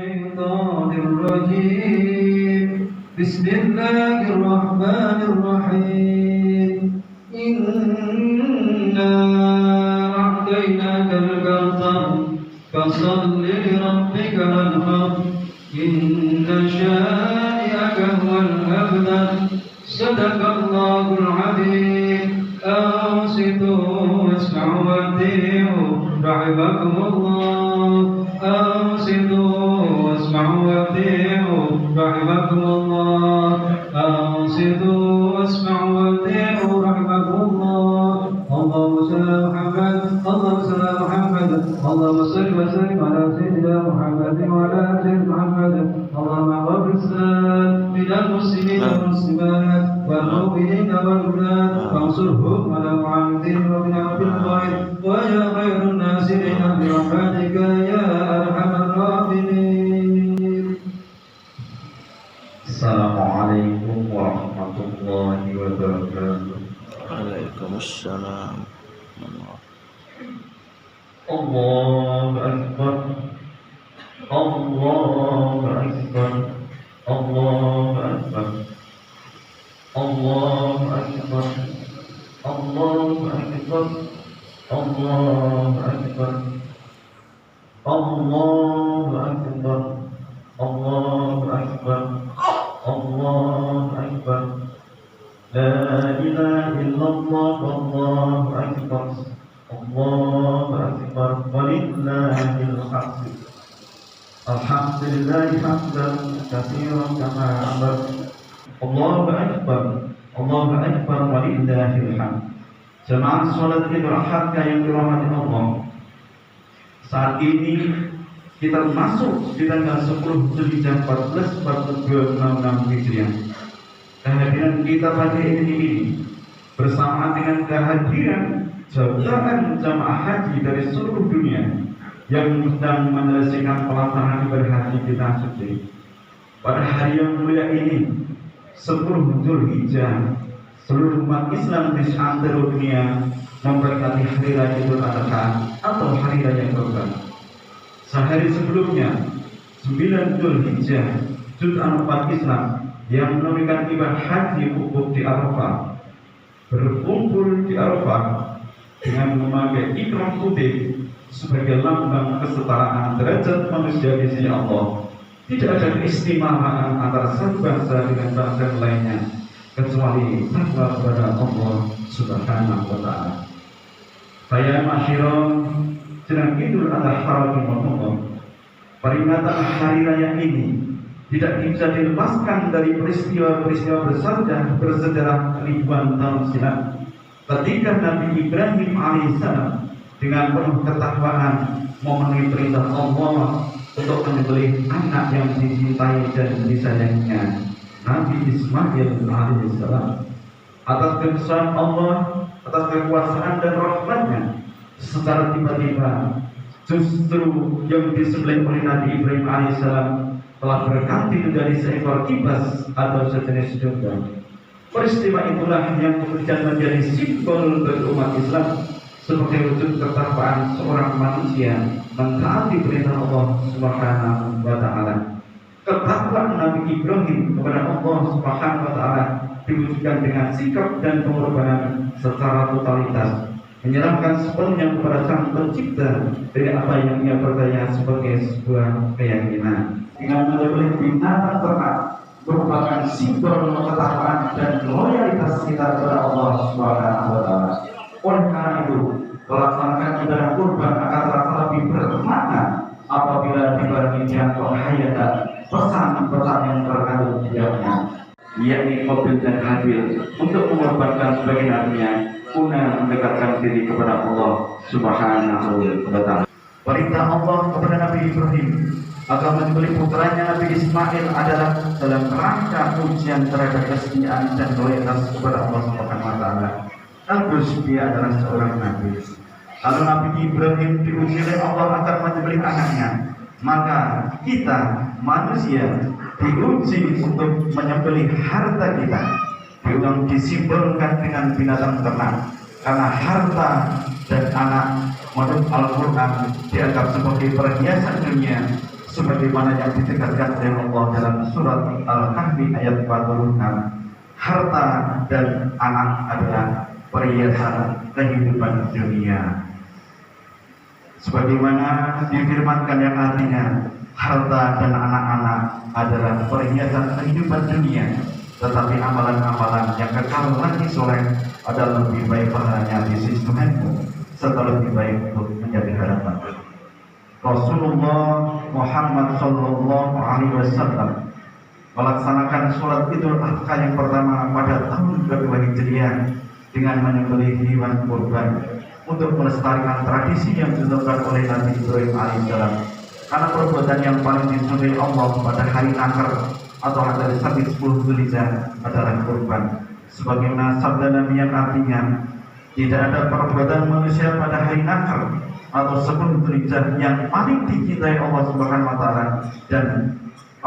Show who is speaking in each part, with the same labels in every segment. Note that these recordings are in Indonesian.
Speaker 1: الشيطان الرجيم. بسم الله الرحمن الرحيم. إنا أعطيناك الكوثر فصل لربك وانحر إن شانئك هو الأبتر. صدق الله العظيم. أنصتوا واسمعوا وأطيعوا رحمكم الله. أنصتوا واسمعوا وأطيعوا رحمكم الله. أنصتوا واسمعوا وأطيعوا رحمكم الله. اللهم صل على محمد. اللهم صل على محمد. اللهم صل وسلم على سيدنا محمد وعلى آل سيدنا محمد. اللهم اغفر السلام من المسلمين والمسلمات والمؤمنين والمؤمنات وانصرهم على معاندين وبنعمة الخير ويا خير الناصرين برحمتك يا أرحم الراحمين. Assalamualaikum warahmatullahi wabarakatuh.
Speaker 2: Waalaikumsalam.
Speaker 1: Allahu Akbar. Allahu Akbar. Allahu Akbar. Allahu Akbar. Allahu Akbar. Allahu Akbar. Allahu Akbar. Allahu Akbar. Allahu Akbar. La ilaha illallah. Allahu Akbar. Allahu Akbar. Walillahil hamd. Alhamdulillahi hamdan katsiran kama amar. Allahu Akbar. Allahu Akbar. Walillahil hamd. Jemaah salat Idul Adha yang dirahmati Allah. Saat ini kita masuk di tanggal 10 Zulhijjah 1442 Hijriah. Kehadiran kita pada ini bersama dengan kehadiran jutaan jamaah haji dari seluruh dunia yang sedang menyelesaikan pelaksanaan ibadah haji kita suci. Pada hari yang mulia ini 10 Zulhijjah, seluruh umat Islam di seantero dunia memberkati hari raya Idul Adha atau hari raya Kurban. Sehari sebelumnya 9 Zulhijjah, jutaan umat Islam yang menunaikan ibadah haji wukuf di Arafah berkumpul di Arafah dengan memakai ikram putih sebagai lambang kesetaraan derajat manusia di sisi Allah. Tidak ada keistimewaan antara satu bangsa dengan bangsa lainnya kecuali takwa kepada Allah Subhanahu wa Ta'ala. Saya Masyiron sedang Idul Adha Rahimahullah. Peringatan hari raya ini tidak bisa dilepaskan dari peristiwa-peristiwa bersejarah ribuan tahun silam. Ketika Nabi Ibrahim alaihissalam dengan penuh ketakwaan memenuhi perintah Allah untuk menyembelih anak yang dicintai dan disayanginya, Nabi Ismail alaihissalam, atas kebesaran Allah, atas kekuasaan dan rahmatnya, secara tiba-tiba justru yang disembelih oleh Nabi Ibrahim alaihissalam telah berganti menjadi seekor kibas atau sejenis domba. Peristiwa itulah yang kemudian menjadi simbol bagi umat Islam sebagai wujud ketakwaan seorang manusia mentaati perintah Allah Subhanahu wa Ta'ala. Ketakwaan Nabi Ibrahim kepada Allah Subhanahu wa Ta'ala diwujudkan dengan sikap dan pengorbanan secara totalitas, menyerahkan sepenuhnya kepada Sang Pencipta dari apa yang ia percaya sebagai sebuah keyakinan. Dengan menyembelih binatang ternak merupakan simbol ketakwaan dan loyalitas kita kepada Allah Subhanahu wa Ta'ala. Oleh karena itu, melaksanakan ibadah kurban akan terasa lebih bermakna apabila dibarengi dengan penghayatan pesan-pesan yang terkandung di dalamnya, yakni Qabil dan Habil untuk mengorbankan sebagai nabinya guna mendekatkan diri kepada Allah Subhanahu wa Ta'ala. Perintah Allah kepada Nabi Ibrahim agar menyembelih putranya Nabi Ismail adalah dalam rangka ujian terhadap kesetiaan dan loyalitas kepada Allah Subhanahu wa Ta'ala. Terus dia adalah seorang nabi. Lalu Nabi Ibrahim diuji oleh Allah agar menyembelih anaknya, maka kita manusia diuji untuk menyembelih harta kita. Diulang disimbolkan dengan binatang ternak, karena harta dan anak menurut Al-Quran dianggap sebagai perhiasan dunia sebagaimana yang ditegaskan oleh Allah dalam surat Al-Kahfi ayat 46, harta dan anak adalah perhiasan kehidupan dunia. Sebagaimana difirmankan yang artinya, harta dan anak-anak adalah perhiasan kehidupan dunia, tetapi amalan-amalan yang kekal lagi soleh adalah lebih baik pahalanya di sisi Tuhanmu, serta lebih baik untuk menjadi harapan. Rasulullah Muhammad Sallallahu Alaihi Wasallam melaksanakan sholat Idul Adha yang pertama pada tahun kedua Hijriah dengan menyembelih hewan kurban untuk melestarikan tradisi yang dilakukan oleh Nabi Ibrahim alaihissalam. Karena perbuatan yang paling disukai Allah pada hari Nahr atau hari Sabit 10 Dzulhijjah adalah kurban. Sebagaimana sabda Nabi yang artinya, tidak ada perbuatan manusia pada hari Nahr atau 10 Dzulhijjah yang paling dicintai Allah Subhanahu wa taala dan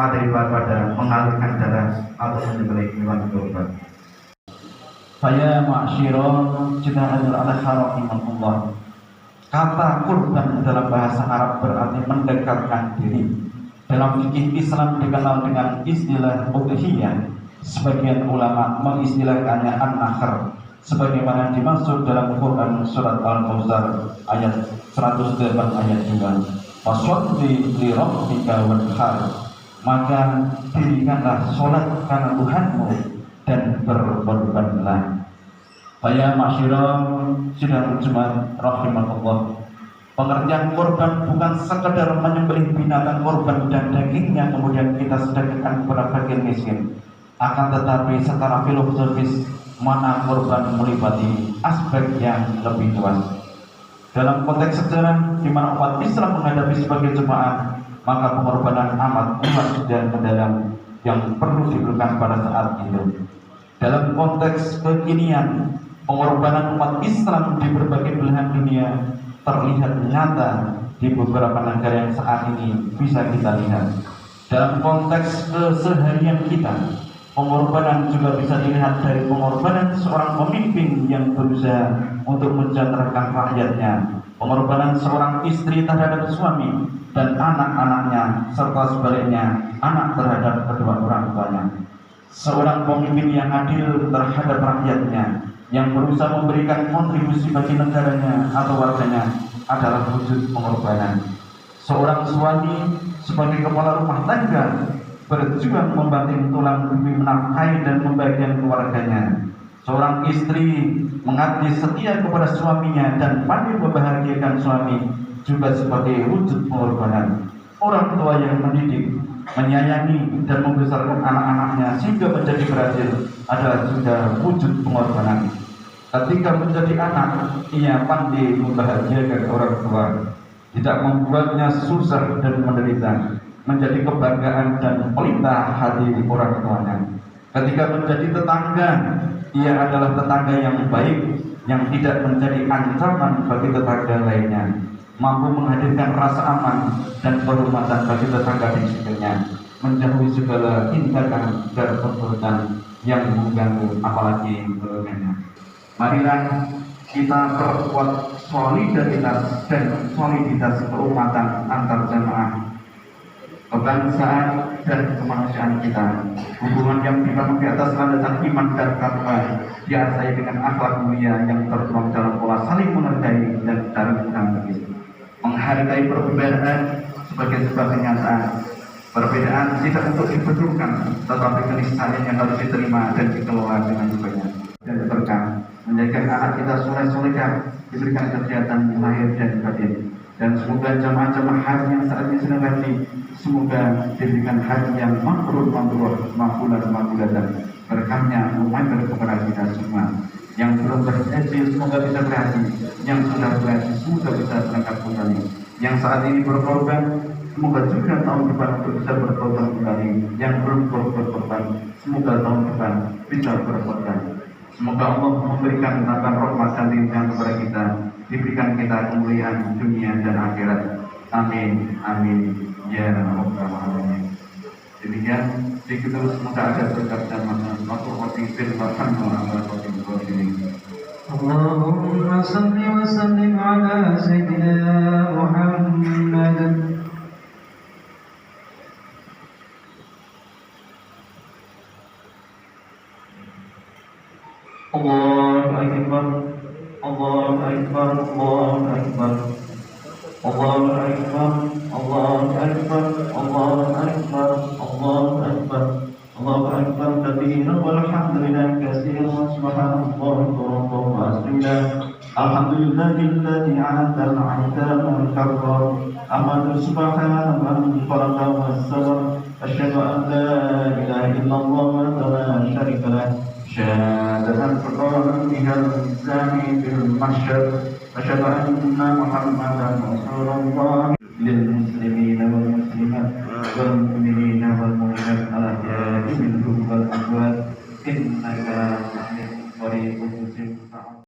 Speaker 1: daripada mengalirkan darah atau menyembelih hewan kurban. Saya ma'asyiron jemaahul rahimahullah. Kata kurban dalam bahasa Arab berarti mendekatkan diri. Dalam fikih Islam dikenal dengan istilah udhiyah. Sebagian ulama mengistilahkannya an-nahr, sebagaimana dimaksud dalam Quran surat Al-Kautsar ayat 108 ayat 2. Fasholli li rabbika wanhar, maka dirikanlah sholat karena Tuhanmu dan berkorbanlah. Saya masyarakat sidang Jumat rahimahullah. Pengertian korban bukan sekedar menyembelih binatang korban dan dagingnya kemudian kita sedekahkan kepada fakir miskin, akan tetapi secara filosofis mana korban meliputi aspek yang lebih luas. Dalam konteks sejarah di mana umat Islam menghadapi sebagai jemaah, maka pengorbanan amat luas dan mendalam yang perlu dilakukan pada saat itu. Dalam konteks kekinian, pengorbanan umat Islam di berbagai belahan dunia terlihat nyata di beberapa negara yang saat ini bisa kita lihat. Dalam konteks keseharian kita, pengorbanan juga bisa dilihat dari pengorbanan seorang pemimpin yang berusaha untuk mensejahterakan rakyatnya, pengorbanan seorang istri terhadap suami dan anak-anaknya, serta sebaliknya anak terhadap kedua orang tuanya. Seorang pemimpin yang adil terhadap rakyatnya, yang berusaha memberikan kontribusi bagi negaranya atau warganya adalah wujud pengorbanan. Seorang suami sebagai kepala rumah tangga berjuang membanting tulang demi menafkahi dan membahagiakan keluarganya. Seorang istri mengabdi setia kepada suaminya dan pandai membahagiakan suami juga sebagai wujud pengorbanan. Orang tua yang mendidik, menyayangi dan membesarkan anak-anaknya sehingga menjadi berhasil adalah juga wujud pengorbanan. Ketika menjadi anak, ia pandai membahagiakan orang tua, tidak membuatnya susah dan menderita, menjadi kebanggaan dan pelita hati orang tuanya. Ketika menjadi tetangga, ia adalah tetangga yang baik, yang tidak menjadi ancaman bagi tetangga lainnya, mampu menghadirkan rasa aman dan kehormatan bagi tetangga di sekitarnya, menjauhi segala tindakan dan perbuatan yang mengganggu apalagi keluarganya. Marilah kita perkuat solidaritas dan soliditas keumatan antar jamaah, kebangsaan dan kemanusiaan kita. Hubungan yang dibangun di atas landasan iman dan takwa, diasai dengan akhlak mulia yang tertuang dalam pola saling menghargai dan saling menghargai. Menghargai perbedaan sebagai sebuah kenyataan. Perbedaan tidak untuk dibedungkan, tetapi keniscayaan yang harus diterima dan dikelola dengan baik dan berkah. Menjadikan anak kita soleh-solehah, diberikan kesehatan lahir dan batin. Dan semoga jamaah-jamaah haji yang saat ini sedang haji, semoga diberikan haji yang mabrur, makbulan dan berkahnya mengalir kepada kita semua. Yang belum berhaji semoga bisa berhaji, yang sudah berhaji semoga bisa berangkat kembali. Yang saat ini berkorban, semoga juga tahun depan untuk bisa berkorban kembali. Yang belum berkorban, semoga tahun depan bisa berkorban. Semoga Allah memberikan tambah rahmat dan limpahan kepada kita, diberikan kita kemuliaan dunia dan akhirat. Amin, amin, ya rabbal alamin. Demikian, diketahui semoga ada berkat dan manfaat.
Speaker 3: Allahumma salli wa sallim ala Sayyidina Muhammad
Speaker 1: الله أكبر الله أكبر الله أكبر الله أكبر الله أكبر الله أكبر الله أكبر الله أكبر كبيرا والحمد لله كثيرا سبحان الله بكرة وأصيلا الحمد لله الذي عاد العتاب والكرر أحمد سبحانه من خلق والسور أشهد أن لا إله إلا الله وحده لا شريك له شهادة تقام بها الإنسان في المحشر أشهد أن محمدا رسول الله للمسلمين والمسلمات والمؤمنين والمؤمنات الأحياء منهم والأموات إنك حميد قريب مجيب